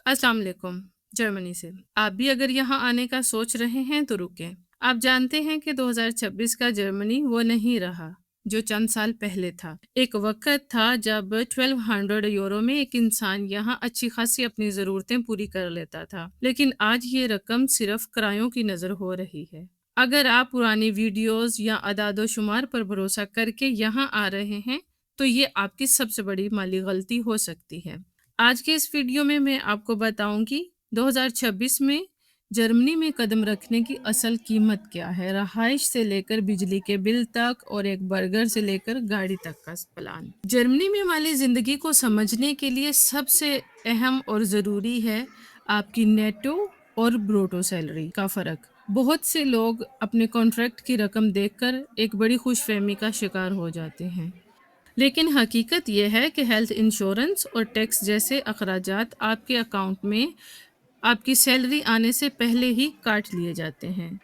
अस्सलाम वालेकुम। जर्मनी से आप भी अगर यहाँ आने का सोच रहे हैं तो रुकें। आप जानते हैं कि 2026 का जर्मनी वो नहीं रहा जो चंद साल पहले था। एक वक्त था जब 1200 यूरो में एक इंसान यहाँ अच्छी खासी अपनी ज़रूरतें पूरी कर लेता था, लेकिन आज ये रकम सिर्फ किरायों की नज़र हो रही है। अगर आप पुरानी वीडियोस या अदादो शुमार पर भरोसा करके यहाँ आ रहे हैं तो ये आपकी सबसे बड़ी माली गलती हो सकती है। आज के इस वीडियो में मैं आपको बताऊंगी 2026 में जर्मनी में कदम रखने की असल कीमत क्या है, रहाइश से लेकर बिजली के बिल तक और एक बर्गर से लेकर गाड़ी तक का प्लान। जर्मनी में माली जिंदगी को समझने के लिए सबसे अहम और ज़रूरी है आपकी नेटो और ब्रोटो सैलरी का फ़र्क। बहुत से लोग अपने कॉन्ट्रैक्ट की रकम देखकर एक बड़ी खुशफहमी का शिकार हो जाते हैं, लेकिन हकीकत यह है कि हेल्थ इंश्योरेंस और टैक्स जैसे अखराजात आपके अकाउंट में आपकी सैलरी आने से पहले ही काट लिए जाते हैं।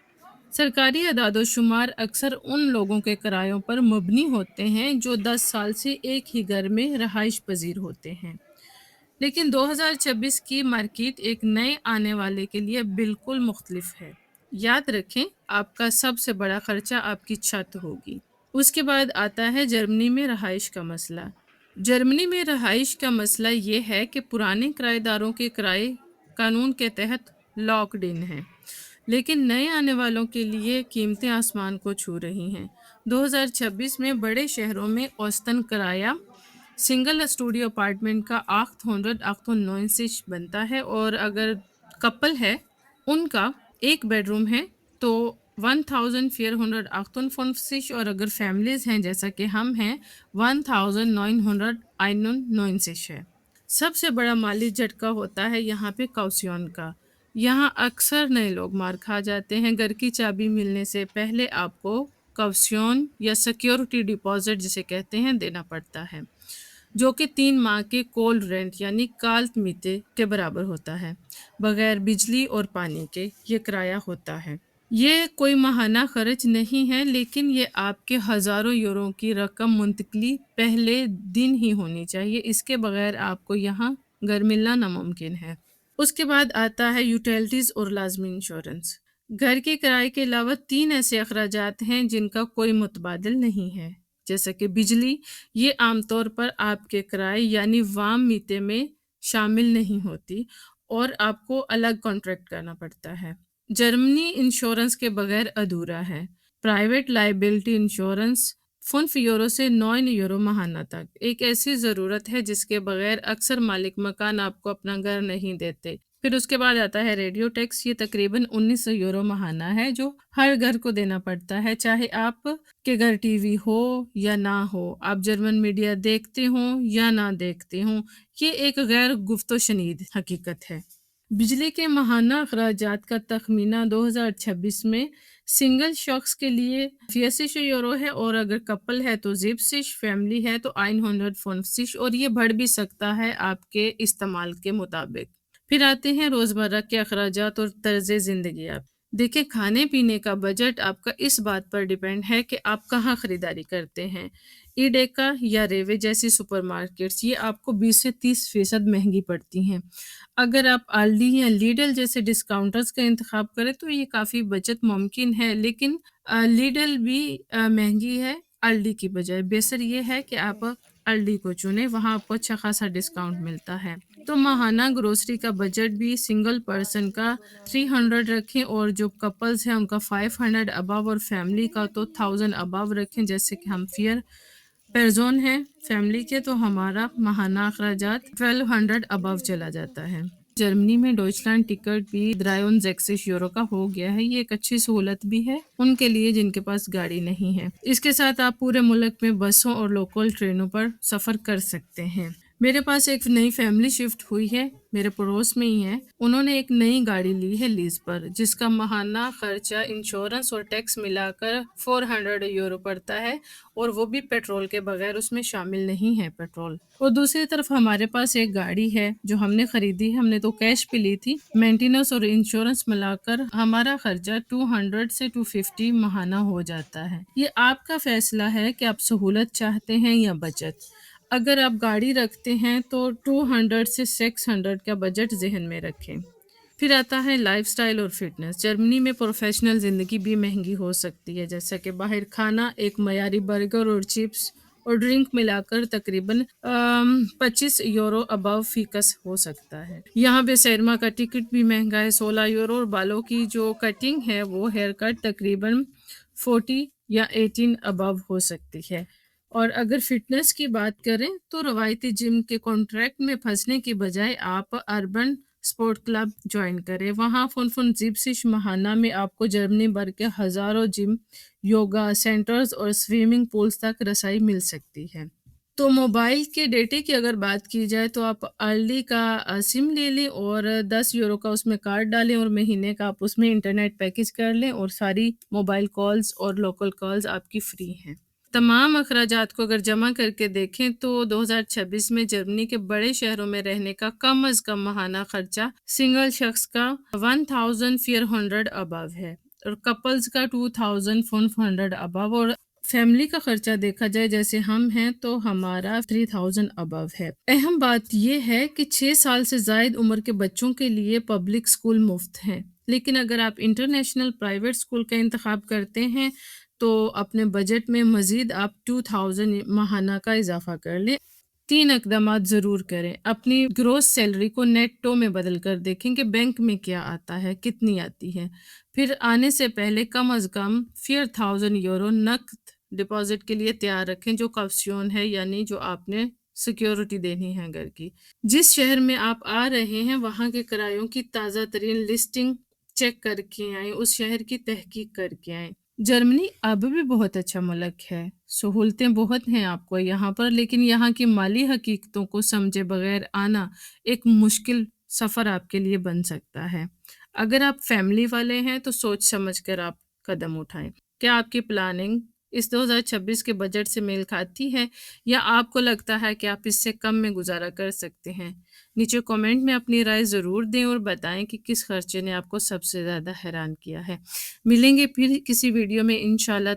सरकारी अदाद-ओ-शुमार अक्सर उन लोगों के किरायों पर मबनी होते हैं जो 10 साल से एक ही घर में रहाइश पजीर होते हैं। लेकिन 2026 की मार्केट एक नए आने वाले के लिए बिल्कुल मुख्तलिफ है। याद रखें, आपका सबसे बड़ा खर्चा आपकी छत होगी। उसके बाद आता है जर्मनी में रहाइश का मसला। जर्मनी में रहाइश का मसला ये है कि पुराने किराएदारों के किराए कानून के तहत लॉक्ड इन हैं, लेकिन नए आने वालों के लिए कीमतें आसमान को छू रही हैं। 2026 में बड़े शहरों में औसतन किराया सिंगल स्टूडियो अपार्टमेंट का 898 बनता है, और अगर कपल है उनका एक बेडरूम है तो 1458 और अगर फैमिलीज हैं जैसा कि हम हैं 1991 है। सबसे बड़ा माली झटका होता है यहाँ पे काउसियन का। यहाँ अक्सर नए लोग मार खा जाते हैं। घर की चाबी मिलने से पहले आपको काउसियन या सिक्योरिटी डिपॉजिट जिसे कहते हैं देना पड़ता है, जो कि 3 माह के कोल्ड रेंट यानी काल्त मीते के बराबर होता है। बगैर बिजली और पानी के ये किराया होता है। ये कोई माहाना खर्च नहीं है, लेकिन ये आपके हज़ारों यूरो की रकम मुंतकली पहले दिन ही होनी चाहिए। इसके बगैर आपको यहाँ घर मिलना नामुमकिन है। उसके बाद आता है यूटिलिटीज़ और लाजमी इंश्योरेंस। घर के किराए के अलावा 3 ऐसे अखराजात हैं जिनका कोई मुतबादिल नहीं है, जैसे कि बिजली। ये आमतौर पर आपके किराए यानी वाम मीते में शामिल नहीं होती और आपको अलग कॉन्ट्रैक्ट करना पड़ता है। जर्मनी इंश्योरेंस के बगैर अधूरा है। प्राइवेट लाइबिलिटी इंश्योरेंस 5 यूरो से 9 यूरो माहाना तक एक ऐसी ज़रूरत है जिसके बगैर अक्सर मालिक मकान आपको अपना घर नहीं देते। फिर उसके बाद आता है रेडियो टैक्स। ये तकरीबन 1900 यूरो माहाना है जो हर घर को देना पड़ता है, चाहे आप के घर टीवी हो या ना हो, आप जर्मन मीडिया देखते हो या ना देखते हो। ये एक गैर गुफ्तो शनीद हकीकत है। बिजली के माहाना अखराजात का तखमीना 2026 में सिंगल शख्स के लिए 64 यूरो है, और अगर कपल है तो 70, फैमिली है तो 150, और ये बढ़ भी सकता है आपके इस्तेमाल के मुताबिक। फिर आते हैं रोज़मर्रा के अखराजात और तर्ज़ ज़िंदगी। आप देखिए, खाने पीने का बजट आपका इस बात पर डिपेंड है कि आप कहाँ ख़रीदारी करते हैं। ईडेका या रेवे जैसी सुपरमार्केट्स ये आपको 20 से 30% महंगी पड़ती हैं। अगर आप आल्डी या लीडल जैसे डिस्काउंटर्स का इंतखाब करें तो ये काफ़ी बचत मुमकिन है, लेकिन लीडल भी महंगी है आल्डी की बजाय। बेहतर ये है कि आप आल्डी को चुनें, वहाँ आपको अच्छा खासा डिस्काउंट मिलता है। तो माहाना ग्रोसरी का बजट भी सिंगल पर्सन का 300 रखें, और जो कपल्स हैं उनका 500 अबव, और फैमिली का तो 1000 अबव रखें। जैसे कि हम फियर पेरज़ोन है फैमिली के, तो हमारा माहाना अखराजात 1200 अबव चला जाता है। जर्मनी में डॉइचलैंड टिकट भी 63 यूरो का हो गया है। ये एक अच्छी सहूलत भी है उनके लिए जिनके पास गाड़ी नहीं है। इसके साथ आप पूरे मुल्क में बसों और लोकल ट्रेनों पर सफ़र कर सकते हैं। मेरे पास एक नई फैमिली शिफ्ट हुई है, मेरे पड़ोस में ही है। उन्होंने एक नई गाड़ी ली है लीज पर, जिसका माहाना खर्चा इंश्योरेंस और टैक्स मिलाकर 400 यूरो पड़ता है, और वो भी पेट्रोल के बगैर, उसमें शामिल नहीं है पेट्रोल। और दूसरी तरफ हमारे पास एक गाड़ी है जो हमने खरीदी है, हमने तो कैश पे ली थी। मेंटेनेंस और इंश्योरेंस मिलाकर हमारा खर्चा 200 से 250 माहाना हो जाता है। ये आपका फैसला है कि आप सहूलत चाहते हैं या बचत। اگر آپ گاڑی رکھتے ہیں تو 200 سے 600 کا بجٹ ذہن میں رکھیں۔ پھر آتا ہے لائف سٹائل اور فٹنس۔ جرمنی میں پروفیشنل زندگی بھی مہنگی ہو سکتی ہے، جیسا کہ باہر کھانا ایک معیاری برگر اور چپس اور ڈرنک ملا کر تقریباً 25 یورو ابو فیکس ہو سکتا ہے۔ یہاں پہ سینما کا ٹکٹ بھی مہنگا ہے، 16 یورو، اور بالوں کی جو کٹنگ ہے وہ ہیئر کٹ تقریباً 40 یا 18 ابو ہو سکتی ہے۔ اور اگر فٹنس کی بات کریں تو روایتی جم کے کانٹریکٹ میں پھنسنے کی بجائے آپ اربن اسپورٹ کلب جوائن کریں۔ وہاں فن زیبسش ماہانہ میں آپ کو جرمنی بھر کے ہزاروں جم، یوگا سینٹرز اور سوئمنگ پولز تک رسائی مل سکتی ہے۔ تو موبائل کے ڈیٹے کی اگر بات کی جائے تو آپ ارلی کا سم لے لیں اور 10 یورو کا اس میں کارڈ ڈالیں اور مہینے کا آپ اس میں انٹرنیٹ پیکج کر لیں اور ساری موبائل کالز اور لوکل کالز آپ کی فری ہیں۔ تمام اخراجات کو اگر جمع کر کے دیکھیں تو 2026 میں جرمنی کے بڑے شہروں میں رہنے کا کم از کم ماہانہ خرچہ سنگل شخص کا 1400 ابو ہے اور کپلز کا 2500 ابو، اور فیملی کا خرچہ دیکھا جائے جیسے ہم ہیں تو ہمارا 3000 ابو ہے۔ اہم بات یہ ہے کہ 6 سال سے زائد عمر کے بچوں کے لیے پبلک اسکول مفت ہیں، لیکن اگر آپ انٹرنیشنل پرائیویٹ اسکول کا انتخاب کرتے ہیں تو اپنے بجٹ میں مزید آپ 2000 ماہانہ کا اضافہ کر لیں۔ 3 اقدامات ضرور کریں۔ اپنی گروس سیلری کو نیٹو میں بدل کر دیکھیں کہ بینک میں کیا آتا ہے، کتنی آتی ہے۔ پھر آنے سے پہلے کم از کم 4000 یورو نقد ڈپازٹ کے لیے تیار رکھیں، جو کاوشین ہے، یعنی جو آپ نے سیکیورٹی دینی ہے گھر کی۔ جس شہر میں آپ آ رہے ہیں وہاں کے کرایوں کی تازہ ترین لسٹنگ چیک کر کے آئیں، اس شہر کی تحقیق کر کے آئیں۔ جرمنی اب بھی بہت اچھا ملک ہے، سہولتیں بہت ہیں آپ کو یہاں پر، لیکن یہاں کی مالی حقیقتوں کو سمجھے بغیر آنا ایک مشکل سفر آپ کے لیے بن سکتا ہے۔ اگر آپ فیملی والے ہیں تو سوچ سمجھ کر آپ قدم اٹھائیں۔ کیا آپ کی پلاننگ اس 2026 کے بجٹ سے میل کھاتی ہے یا آپ کو لگتا ہے کہ آپ اس سے کم میں گزارا کر سکتے ہیں؟ نیچے کامنٹ میں اپنی رائے ضرور دیں اور بتائیں کہ کس خرچے نے آپ کو سب سے زیادہ حیران کیا ہے۔ ملیں گے پھر کسی ویڈیو میں انشاءاللہ۔